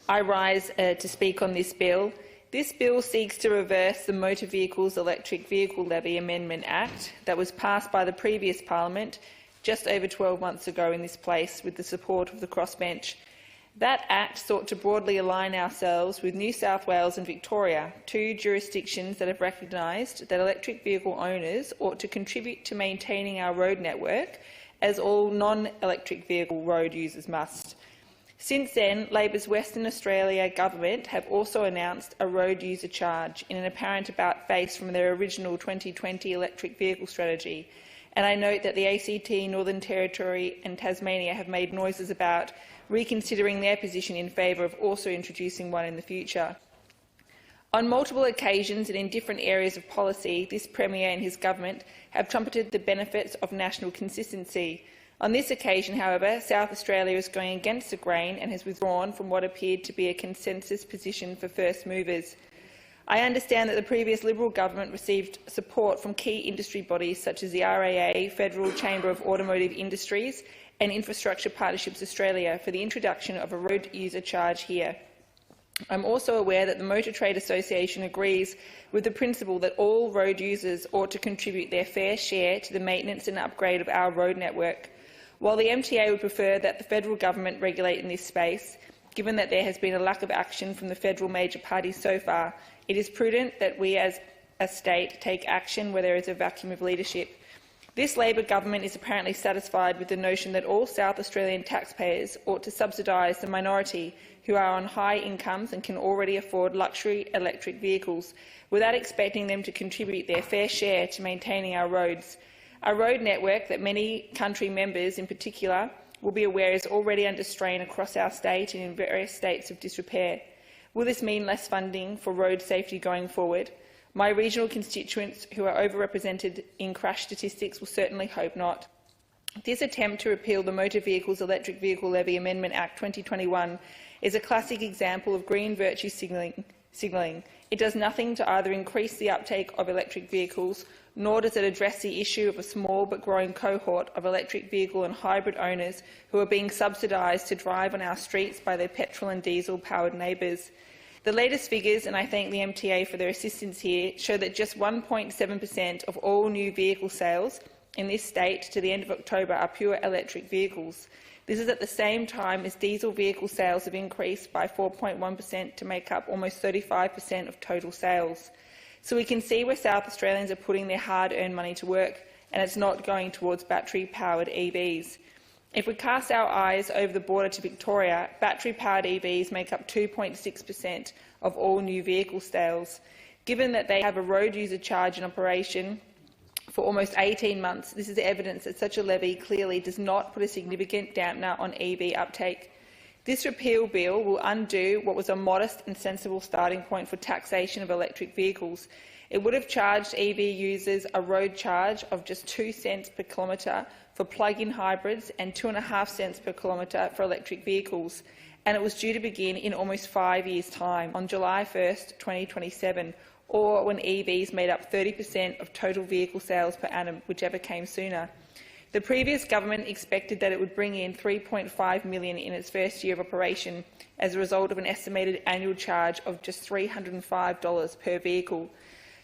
I rise to speak on this bill. This bill seeks to reverse the Motor Vehicles Electric Vehicle Levy Amendment Act that was passed by the previous Parliament just over 12 months ago in this place with the support of the crossbench. That Act sought to broadly align ourselves with New South Wales and Victoria, two jurisdictions that have recognised that electric vehicle owners ought to contribute to maintaining our road network, as all non-electric vehicle road users must. Since then, Labor's Western Australia government have also announced a road user charge in an apparent about-face from their original 2020 electric vehicle strategy. And I note that the ACT, Northern Territory and Tasmania have made noises about reconsidering their position in favour of also introducing one in the future. On multiple occasions and in different areas of policy, this Premier and his government have trumpeted the benefits of national consistency. On this occasion, however, South Australia is going against the grain and has withdrawn from what appeared to be a consensus position for first movers. I understand that the previous Liberal government received support from key industry bodies such as the RAA, Federal Chamber of Automotive Industries and Infrastructure Partnerships Australia for the introduction of a road user charge here. I'm also aware that the Motor Trade Association agrees with the principle that all road users ought to contribute their fair share to the maintenance and upgrade of our road network. While the MTA would prefer that the federal government regulate in this space, given that there has been a lack of action from the federal major parties so far, it is prudent that we as a state take action where there is a vacuum of leadership. This Labor government is apparently satisfied with the notion that all South Australian taxpayers ought to subsidise the minority who are on high incomes and can already afford luxury electric vehicles, without expecting them to contribute their fair share to maintaining our roads. A road network that many country members in particular will be aware is already under strain across our state and in various states of disrepair. Will this mean less funding for road safety going forward? My regional constituents, who are overrepresented in crash statistics, will certainly hope not. This attempt to repeal the Motor Vehicles Electric Vehicle Levy Amendment Act 2021 is a classic example of green virtue signalling. It does nothing to either increase the uptake of electric vehicles, nor does it address the issue of a small but growing cohort of electric vehicle and hybrid owners who are being subsidised to drive on our streets by their petrol and diesel-powered neighbours. The latest figures, and I thank the MTA for their assistance here, show that just 1.7% of all new vehicle sales in this state to the end of October are pure electric vehicles. This is at the same time as diesel vehicle sales have increased by 4.1% to make up almost 35% of total sales. So we can see where South Australians are putting their hard-earned money to work, and it's not going towards battery-powered EVs. If we cast our eyes over the border to Victoria, battery-powered EVs make up 2.6% of all new vehicle sales. Given that they have a road user charge in operation for almost 18 months, this is evidence that such a levy clearly does not put a significant dampener on EV uptake. This repeal bill will undo what was a modest and sensible starting point for taxation of electric vehicles. It would have charged EV users a road charge of just 2 cents per kilometre for plug-in hybrids and 2.5 cents per kilometre for electric vehicles, and it was due to begin in almost 5 years' time, on July 1st, 2027, or when EVs made up 30% of total vehicle sales per annum, whichever came sooner. The previous government expected that it would bring in $3.5 million in its first year of operation as a result of an estimated annual charge of just $305 per vehicle.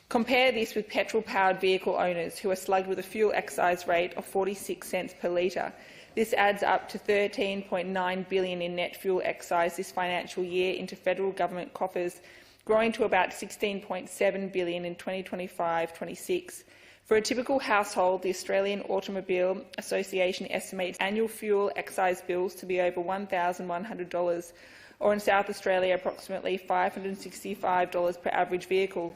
Compare this with petrol-powered vehicle owners who are slugged with a fuel excise rate of 46 cents per litre. This adds up to $13.9 billion in net fuel excise this financial year into federal government coffers, growing to about $16.7 billion in 2025-26. For a typical household, the Australian Automobile Association estimates annual fuel excise bills to be over $1,100, or in South Australia approximately $565 per average vehicle.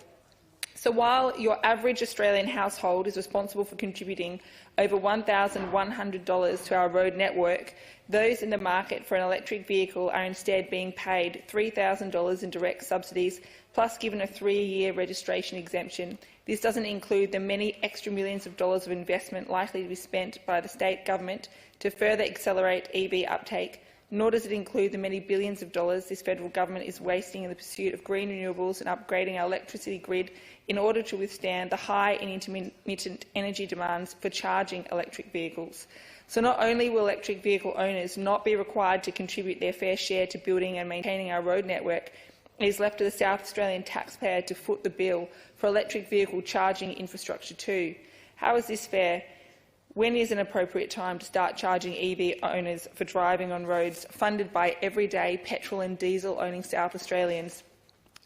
So while your average Australian household is responsible for contributing over $1,100 to our road network, those in the market for an electric vehicle are instead being paid $3,000 in direct subsidies, plus given a 3-year registration exemption. This doesn't include the many extra millions of dollars of investment likely to be spent by the state government to further accelerate EV uptake, nor does it include the many billions of dollars this federal government is wasting in the pursuit of green renewables and upgrading our electricity grid in order to withstand the high and intermittent energy demands for charging electric vehicles. So not only will electric vehicle owners not be required to contribute their fair share to building and maintaining our road network, it is left to the South Australian taxpayer to foot the bill for electric vehicle charging infrastructure too. How is this fair? When is an appropriate time to start charging EV owners for driving on roads funded by everyday petrol and diesel owning South Australians?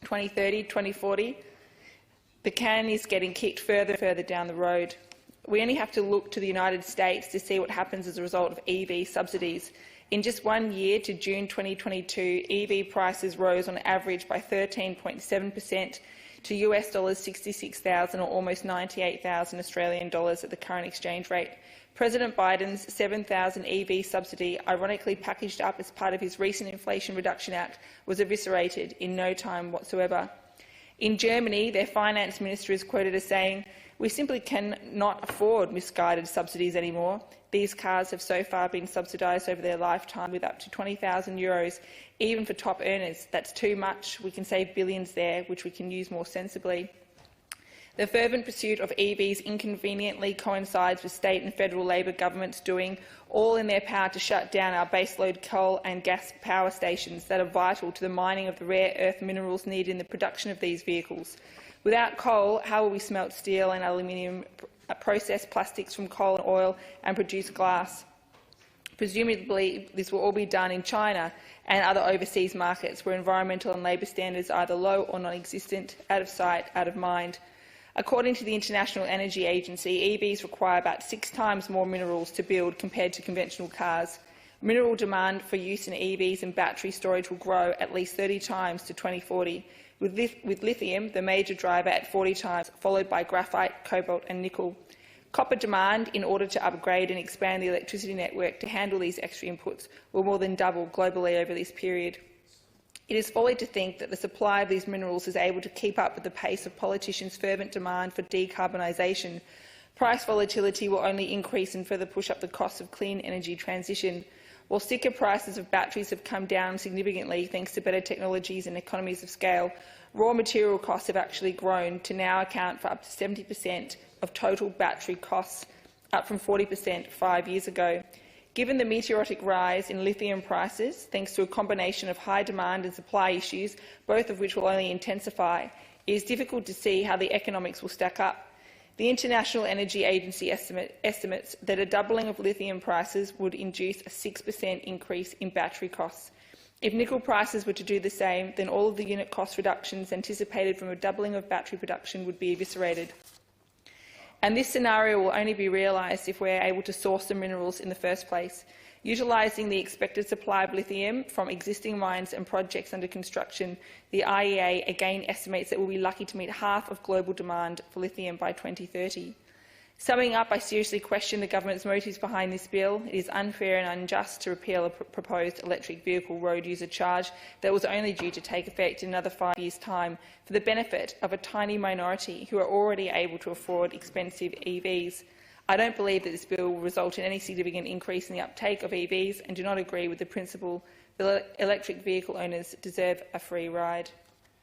2030, 2040? The can is getting kicked further and further down the road. We only have to look to the United States to see what happens as a result of EV subsidies. In just 1 year, to June 2022, EV prices rose on average by 13.7% to US dollars 66,000 or almost 98,000 Australian dollars at the current exchange rate. President Biden's 7,000 EV subsidy, ironically packaged up as part of his recent Inflation Reduction Act, was eviscerated in no time whatsoever. In Germany, their finance minister is quoted as saying, "We simply cannot afford misguided subsidies anymore. These cars have so far been subsidised over their lifetime with up to €20,000, even for top earners. That's too much. We can save billions there, which we can use more sensibly." The fervent pursuit of EVs inconveniently coincides with state and federal Labor governments doing all in their power to shut down our baseload coal and gas power stations that are vital to the mining of the rare earth minerals needed in the production of these vehicles. Without coal, how will we smelt steel and aluminium, process plastics from coal and oil and produce glass? Presumably, this will all be done in China and other overseas markets where environmental and labour standards are either low or non-existent, out of sight, out of mind. According to the International Energy Agency, EVs require about 6 times more minerals to build compared to conventional cars. Mineral demand for use in EVs and battery storage will grow at least 30 times to 2040, with lithium the major driver at 40 times, followed by graphite, cobalt and nickel. Copper demand, in order to upgrade and expand the electricity network to handle these extra inputs, will more than double globally over this period. It is folly to think that the supply of these minerals is able to keep up with the pace of politicians' fervent demand for decarbonisation. Price volatility will only increase and further push up the costs of clean energy transition. While sticker prices of batteries have come down significantly thanks to better technologies and economies of scale, raw material costs have actually grown to now account for up to 70% of total battery costs, up from 40% 5 years ago. Given the meteoric rise in lithium prices, thanks to a combination of high demand and supply issues, both of which will only intensify, it is difficult to see how the economics will stack up. The International Energy Agency estimates that a doubling of lithium prices would induce a 6% increase in battery costs. If nickel prices were to do the same, then all of the unit cost reductions anticipated from a doubling of battery production would be eviscerated. And this scenario will only be realised if we are able to source the minerals in the first place. Utilising the expected supply of lithium from existing mines and projects under construction, the IEA again estimates that we will be lucky to meet half of global demand for lithium by 2030. Summing up, I seriously question the government's motives behind this bill. It is unfair and unjust to repeal a proposed electric vehicle road user charge that was only due to take effect in another 5 years' time for the benefit of a tiny minority who are already able to afford expensive EVs. I don't believe that this bill will result in any significant increase in the uptake of EVs and do not agree with the principle that electric vehicle owners deserve a free ride.